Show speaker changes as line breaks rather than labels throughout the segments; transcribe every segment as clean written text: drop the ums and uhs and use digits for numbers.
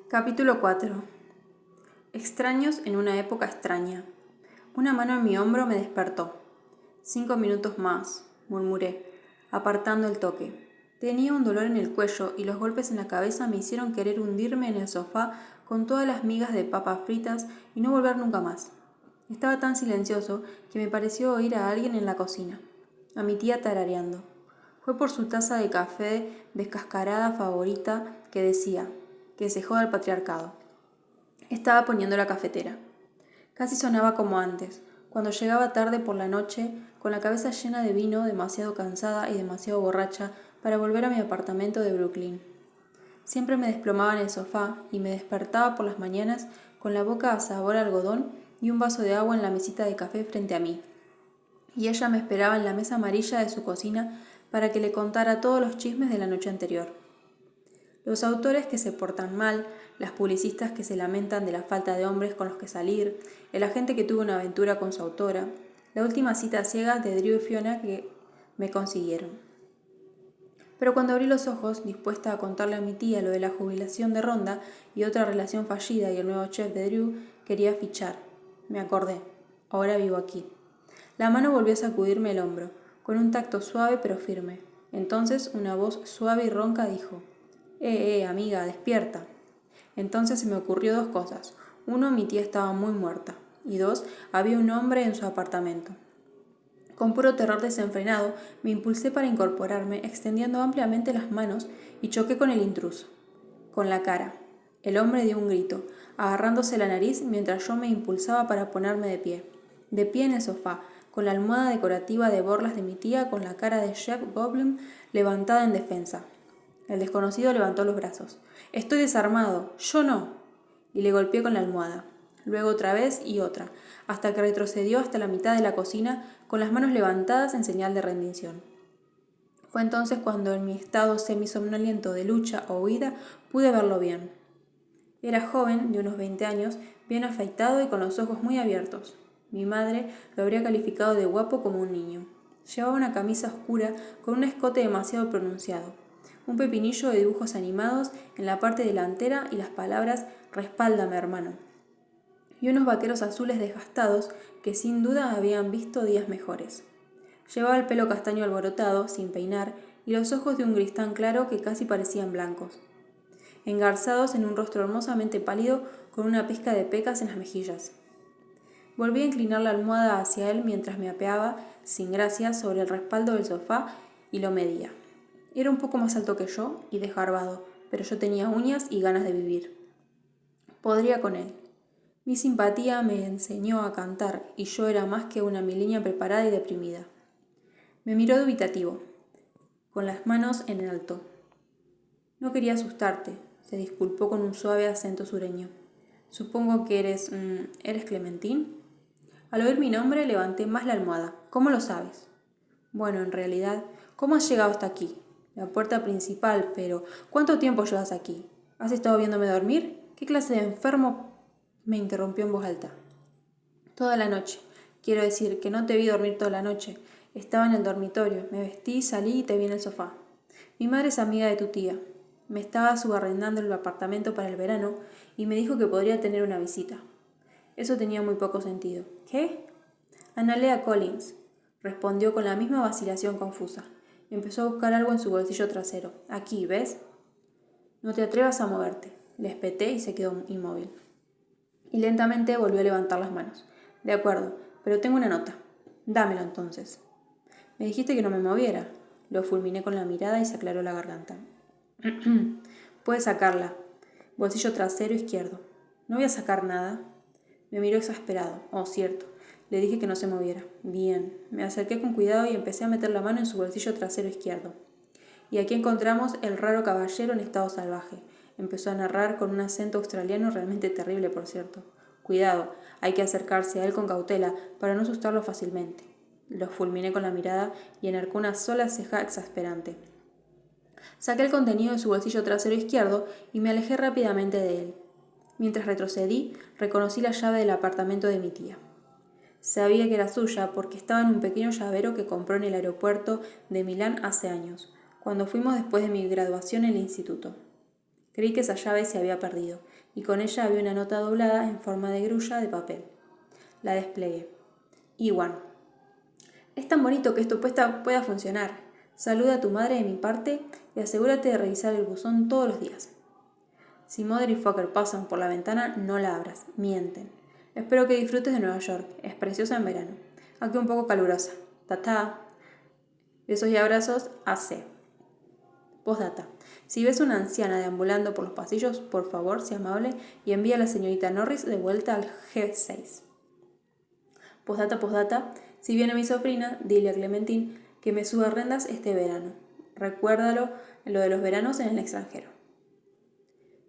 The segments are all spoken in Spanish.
Capítulo 4. Extraños en una época extraña. Una mano en mi hombro me despertó. 5 minutos más, murmuré, apartando el toque. Tenía un dolor en el cuello y los golpes en la cabeza me hicieron querer hundirme en el sofá con todas las migas de papas fritas y no volver nunca más. Estaba tan silencioso que me pareció oír a alguien en la cocina, a mi tía tarareando. Fue por su taza de café descascarada favorita que decía: que se joda el patriarcado. Estaba poniendo la cafetera. Casi sonaba como antes, cuando llegaba tarde por la noche, con la cabeza llena de vino, demasiado cansada y demasiado borracha para volver a mi apartamento de Brooklyn. Siempre me desplomaba en el sofá y me despertaba por las mañanas con la boca a sabor a algodón y un vaso de agua en la mesita de café frente a mí. Y ella me esperaba en la mesa amarilla de su cocina para que le contara todos los chismes de la noche anterior. Los autores que se portan mal, las publicistas que se lamentan de la falta de hombres con los que salir, el agente que tuvo una aventura con su autora, la última cita ciega de Drew y Fiona que me consiguieron. Pero cuando abrí los ojos, dispuesta a contarle a mi tía lo de la jubilación de Ronda y otra relación fallida y el nuevo chef de Drew, quería fichar. Me acordé. Ahora vivo aquí. La mano volvió a sacudirme el hombro, con un tacto suave pero firme. Entonces una voz suave y ronca dijo: amiga, despierta. Entonces se me ocurrió dos cosas. Uno, mi tía estaba muy muerta. Y dos, había un hombre en su apartamento. Con puro terror desenfrenado, me impulsé para incorporarme, extendiendo ampliamente las manos, y choqué con el intruso. Con la cara. El hombre dio un grito, agarrándose la nariz mientras yo me impulsaba para ponerme de pie. De pie en el sofá, con la almohada decorativa de borlas de mi tía con la cara de Chef Goblin levantada en defensa. El desconocido levantó los brazos. «Estoy desarmado. Yo no». Y le golpeé con la almohada. Luego otra vez y otra, hasta que retrocedió hasta la mitad de la cocina con las manos levantadas en señal de rendición. Fue entonces cuando en mi estado semisomnoliento de lucha o huida pude verlo bien. Era joven, de unos 20 años, bien afeitado y con los ojos muy abiertos. Mi madre lo habría calificado de guapo como un niño. Llevaba una camisa oscura con un escote demasiado pronunciado, un pepinillo de dibujos animados en la parte delantera y las palabras «Respáldame, hermano», y unos vaqueros azules desgastados que sin duda habían visto días mejores. Llevaba el pelo castaño alborotado, sin peinar, y los ojos de un gris tan claro que casi parecían blancos, engarzados en un rostro hermosamente pálido con una pizca de pecas en las mejillas. Volví a inclinar la almohada hacia él mientras me apeaba, sin gracia, sobre el respaldo del sofá y lo medía. Era un poco más alto que yo y desgarbado, pero yo tenía uñas y ganas de vivir. Podría con él. Mi simpatía me enseñó a cantar y yo era más que una milenia preparada y deprimida. Me miró dubitativo, con las manos en alto. No quería asustarte, se disculpó con un suave acento sureño. Supongo que ¿eres Clementine? Al oír mi nombre levanté más la almohada. ¿Cómo lo sabes? Bueno, en realidad, ¿cómo has llegado hasta aquí? La puerta principal, pero ¿cuánto tiempo llevas aquí? ¿Has estado viéndome dormir? ¿Qué clase de enfermo? Me interrumpió en voz alta. Toda la noche. Quiero decir que no te vi dormir toda la noche. Estaba en el dormitorio. Me vestí, salí y te vi en el sofá. Mi madre es amiga de tu tía. Me estaba subarrendando el apartamento para el verano y me dijo que podría tener una visita. Eso tenía muy poco sentido. ¿Qué? Analea Collins, respondió con la misma vacilación confusa. Empezó a buscar algo en su bolsillo trasero. Aquí, ¿ves? No te atrevas a moverte. Le espeté y se quedó inmóvil. Y lentamente volvió a levantar las manos. De acuerdo, pero tengo una nota. Dámelo entonces. Me dijiste que no me moviera. Lo fulminé con la mirada y se aclaró la garganta. Puedes sacarla. Bolsillo trasero izquierdo. No voy a sacar nada. Me miró exasperado. Oh, cierto. Le dije que no se moviera. Bien. Me acerqué con cuidado y empecé a meter la mano en su bolsillo trasero izquierdo. Y aquí encontramos el raro caballero en estado salvaje. Empezó a narrar con un acento australiano realmente terrible, por cierto. Cuidado, hay que acercarse a él con cautela para no asustarlo fácilmente. Lo fulminé con la mirada y enarcó una sola ceja exasperante. Saqué el contenido de su bolsillo trasero izquierdo y me alejé rápidamente de él. Mientras retrocedí, reconocí la llave del apartamento de mi tía. Sabía que era suya porque estaba en un pequeño llavero que compró en el aeropuerto de Milán hace años, cuando fuimos después de mi graduación en el instituto. Creí que esa llave se había perdido, y con ella había una nota doblada en forma de grulla de papel. La desplegué. Iwan. Es tan bonito que esto pueda funcionar. Saluda a tu madre de mi parte y asegúrate de revisar el buzón todos los días. Si Mother y Fokker pasan por la ventana, no la abras. Mienten. Espero que disfrutes de Nueva York. Es preciosa en verano. Aquí un poco calurosa. Ta-ta. Besos y abrazos. AC. Postdata. Si ves una anciana deambulando por los pasillos, por favor, sea amable y envía a la señorita Norris de vuelta al G6. Postdata. Si viene mi sobrina, dile a Clementine que me suba rendas este verano. Recuérdalo en lo de los veranos en el extranjero.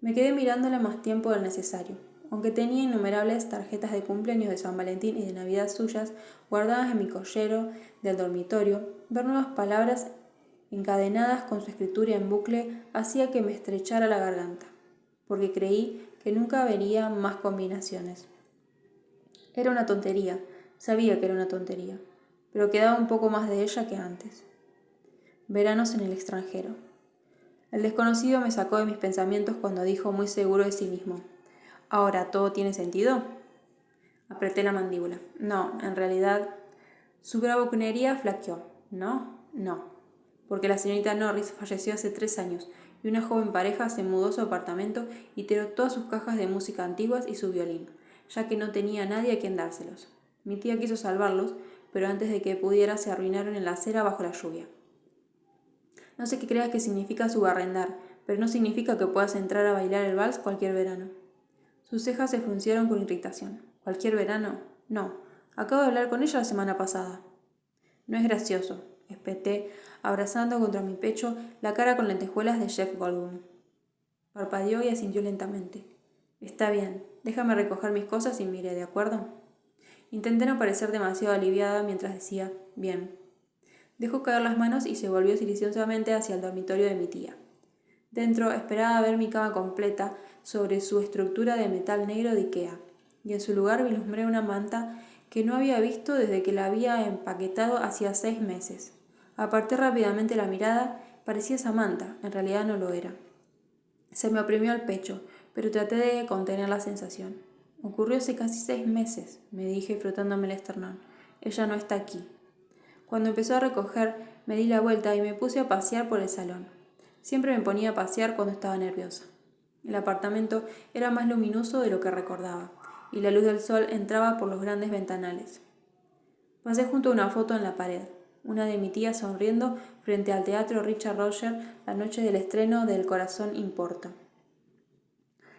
Me quedé mirándola más tiempo del necesario, aunque tenía innumerables tarjetas de cumpleaños de San Valentín y de Navidad suyas guardadas en mi collero del dormitorio. Ver nuevas palabras encadenadas con su escritura en bucle hacía que me estrechara la garganta, porque creí que nunca vería más combinaciones. Era una tontería, sabía que era una tontería, pero quedaba un poco más de ella que antes. Veranos en el extranjero. El desconocido me sacó de mis pensamientos cuando dijo muy seguro de sí mismo: ¿Ahora todo tiene sentido? Apreté la mandíbula. No, en realidad. Su bravuconería flaqueó. No. Porque la señorita Norris falleció hace 3 años y una joven pareja se mudó a su apartamento y tiró todas sus cajas de música antiguas y su violín, ya que no tenía nadie a quien dárselos. Mi tía quiso salvarlos, pero antes de que pudiera se arruinaron en la acera bajo la lluvia. No sé qué creas que significa subarrendar, pero no significa que puedas entrar a bailar el vals cualquier verano. Sus cejas se fruncieron con irritación. ¿Cualquier verano? No. Acabo de hablar con ella la semana pasada. No es gracioso, espeté, abrazando contra mi pecho la cara con lentejuelas de Jeff Goldblum. Parpadeó y asintió lentamente. Está bien, déjame recoger mis cosas y miré, ¿de acuerdo? Intenté no parecer demasiado aliviada mientras decía, bien. Dejó caer las manos y se volvió silenciosamente hacia el dormitorio de mi tía. Dentro esperaba ver mi cama completa sobre su estructura de metal negro de Ikea, y en su lugar vislumbré una manta que no había visto desde que la había empaquetado hacía 6 meses. Aparté rápidamente la mirada. Parecía Samantha, en realidad no lo era. Se me oprimió el pecho, pero traté de contener la sensación. Ocurrió hace casi 6 meses, me dije frotándome el esternón. Ella no está aquí. Cuando empezó a recoger, me di la vuelta y me puse a pasear por el salón. Siempre me ponía a pasear cuando estaba nerviosa. El apartamento era más luminoso de lo que recordaba, y la luz del sol entraba por los grandes ventanales. Pasé junto a una foto en la pared, una de mi tía sonriendo frente al Teatro Richard Roger la noche del estreno de El corazón importa.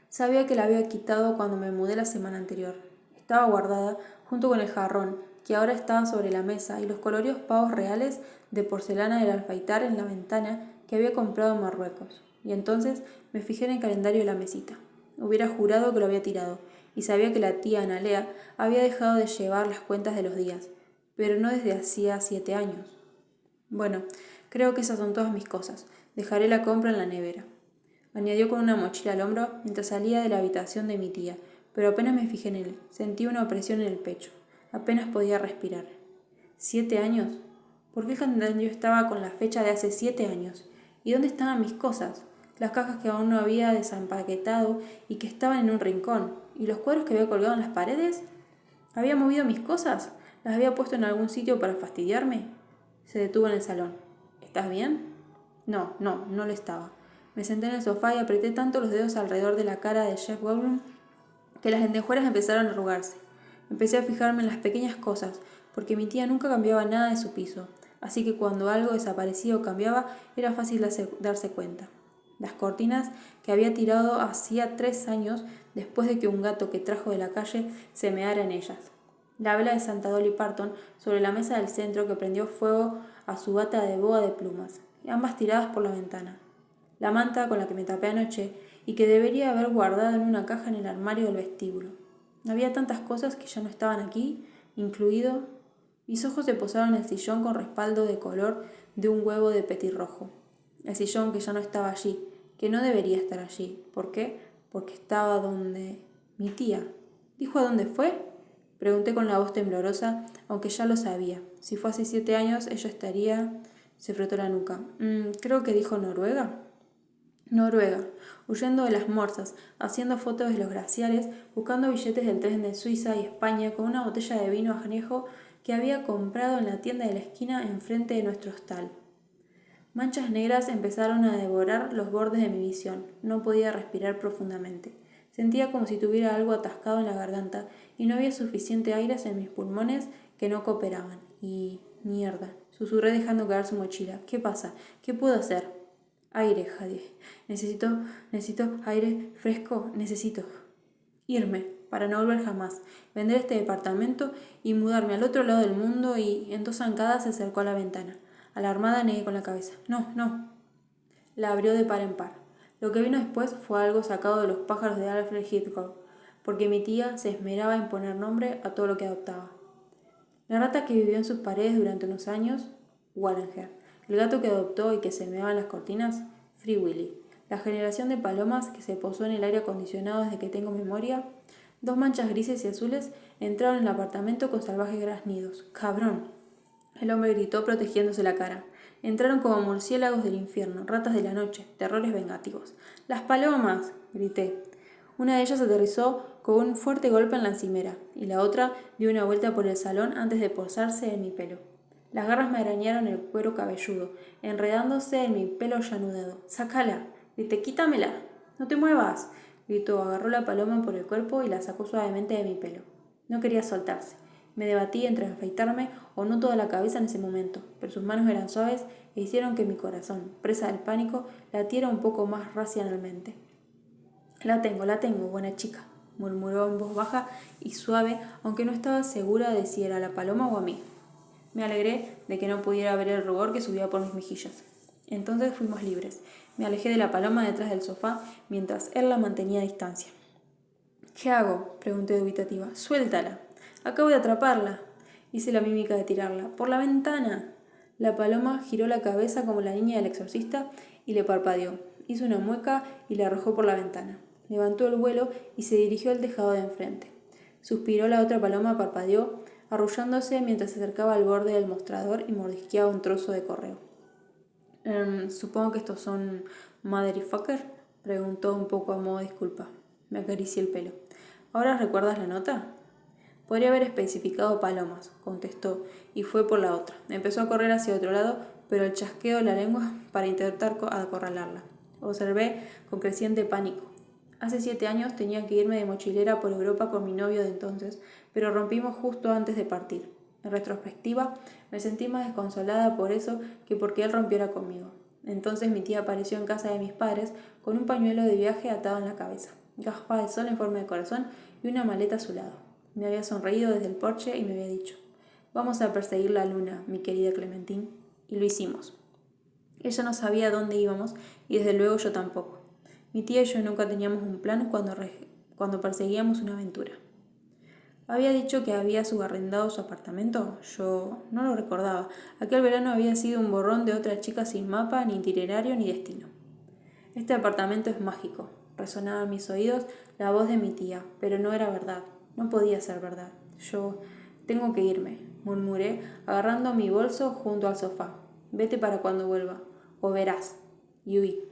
Sabía que la había quitado cuando me mudé la semana anterior. Estaba guardada junto con el jarrón, que ahora estaba sobre la mesa, y los coloridos pavos reales de porcelana del alfaitar en la ventana que había comprado en Marruecos. Y entonces me fijé en el calendario de la mesita. Hubiera jurado que lo había tirado, y sabía que la tía Analea había dejado de llevar las cuentas de los días, pero no desde hacía 7 años. Bueno, creo que esas son todas mis cosas. Dejaré la compra en la nevera. Añadió con una mochila al hombro mientras salía de la habitación de mi tía, pero apenas me fijé en él, sentí una opresión en el pecho. Apenas podía respirar. ¿7 años? ¿Por qué el calendario estaba con la fecha de hace 7 años? ¿Y dónde estaban mis cosas? Las cajas que aún no había desempaquetado y que estaban en un rincón. ¿Y los cuadros que había colgado en las paredes? ¿Había movido mis cosas? ¿Las había puesto en algún sitio para fastidiarme? Se detuvo en el salón. ¿Estás bien? No lo estaba. Me senté en el sofá y apreté tanto los dedos alrededor de la cara de Jeff Goldblum que las lentejuelas empezaron a arrugarse. Empecé a fijarme en las pequeñas cosas, porque mi tía nunca cambiaba nada de su piso, así que cuando algo desaparecía o cambiaba era fácil darse cuenta. Las cortinas que había tirado hacía 3 años después de que un gato que trajo de la calle se meara en ellas. La vela de Santa Dolly Parton sobre la mesa del centro que prendió fuego a su bata de boa de plumas, y ambas tiradas por la ventana. La manta con la que me tapé anoche y que debería haber guardado en una caja en el armario del vestíbulo. Había tantas cosas que ya no estaban aquí, incluido... Mis ojos se posaron en el sillón con respaldo de color de un huevo de petirrojo. El sillón que ya no estaba allí, que no debería estar allí. ¿Por qué? Porque estaba donde... Mi tía. ¿Dijo a dónde fue? Pregunté con la voz temblorosa, aunque ya lo sabía. Si fue hace 7 años, ella estaría... Se frotó la nuca. Creo que dijo Noruega. Noruega, huyendo de las morsas, haciendo fotos de los glaciares, buscando billetes del tren de Suiza y España con una botella de vino añejo que había comprado en la tienda de la esquina enfrente de nuestro hostal. Manchas negras empezaron a devorar los bordes de mi visión. No podía respirar profundamente. Sentía como si tuviera algo atascado en la garganta y no había suficiente aire en mis pulmones que no cooperaban. Y mierda, susurré dejando caer su mochila. ¿Qué pasa? ¿Qué puedo hacer? Aire, Jadie. Necesito aire fresco. Necesito irme para no volver jamás, vender este departamento y mudarme al otro lado del mundo. Y en 2 zancadas se acercó a la ventana. Alarmada negué con la cabeza. No, no. La abrió de par en par. Lo que vino después fue algo sacado de los pájaros de Alfred Hitchcock, porque mi tía se esmeraba en poner nombre a todo lo que adoptaba. La rata que vivió en sus paredes durante unos años, Wallenger. El gato que adoptó y que se meaba en las cortinas, Free Willy. La generación de palomas que se posó en el aire acondicionado desde que tengo memoria. 2 manchas grises y azules entraron en el apartamento con salvajes graznidos. ¡Cabrón! El hombre gritó protegiéndose la cara. Entraron como murciélagos del infierno, ratas de la noche, terrores vengativos. ¡Las palomas! Grité. Una de ellas aterrizó con un fuerte golpe en la encimera, y la otra dio una vuelta por el salón antes de posarse en mi pelo. Las garras me arañaron el cuero cabelludo, enredándose en mi pelo ya anudado. ¡Sácala! Grité, ¡quítamela! ¡No te muevas! Gritó, agarró la paloma por el cuerpo y la sacó suavemente de mi pelo. No quería soltarse. Me debatí entre afeitarme o no toda la cabeza en ese momento, pero sus manos eran suaves e hicieron que mi corazón, presa del pánico, latiera un poco más racionalmente. La tengo, buena chica, murmuró en voz baja y suave, aunque no estaba segura de si era a la paloma o a mí. Me alegré de que no pudiera ver el rubor que subía por mis mejillas. Entonces fuimos libres. Me alejé de la paloma detrás del sofá mientras él la mantenía a distancia. ¿Qué hago?, pregunté dubitativa. Suéltala. Acabo de atraparla. Hice la mímica de tirarla. ¡Por la ventana! La paloma giró la cabeza como la niña del exorcista y le parpadeó. Hizo una mueca y la arrojó por la ventana. Levantó el vuelo y se dirigió al tejado de enfrente. Suspiró la otra paloma, parpadeó, arrullándose mientras se acercaba al borde del mostrador y mordisqueaba un trozo de correo. Supongo que estos son motherfucker, preguntó un poco a modo de disculpa. Me acaricié el pelo. ¿Ahora recuerdas la nota? Podría haber especificado palomas, contestó, y fue por la otra. Empezó a correr hacia otro lado, pero el chasqueo de la lengua para intentar acorralarla. Observé con creciente pánico. Hace 7 años tenía que irme de mochilera por Europa con mi novio de entonces, pero rompimos justo antes de partir. En retrospectiva, me sentí más desconsolada por eso que porque él rompiera conmigo. Entonces mi tía apareció en casa de mis padres con un pañuelo de viaje atado en la cabeza, gafas de sol en forma de corazón y una maleta a su lado. Me había sonreído desde el porche y me había dicho: «Vamos a perseguir la luna, mi querida Clementine». Y lo hicimos. Ella no sabía dónde íbamos y desde luego yo tampoco. Mi tía y yo nunca teníamos un plan cuando perseguíamos una aventura. ¿Había dicho que había subarrendado su apartamento? Yo no lo recordaba. Aquel verano había sido un borrón de otra chica sin mapa, ni itinerario, ni destino. Este apartamento es mágico. Resonaba en mis oídos la voz de mi tía, pero no era verdad. No podía ser verdad. Yo tengo que irme, murmuré, agarrando mi bolso junto al sofá. Vete para cuando vuelva, o verás. Y huí.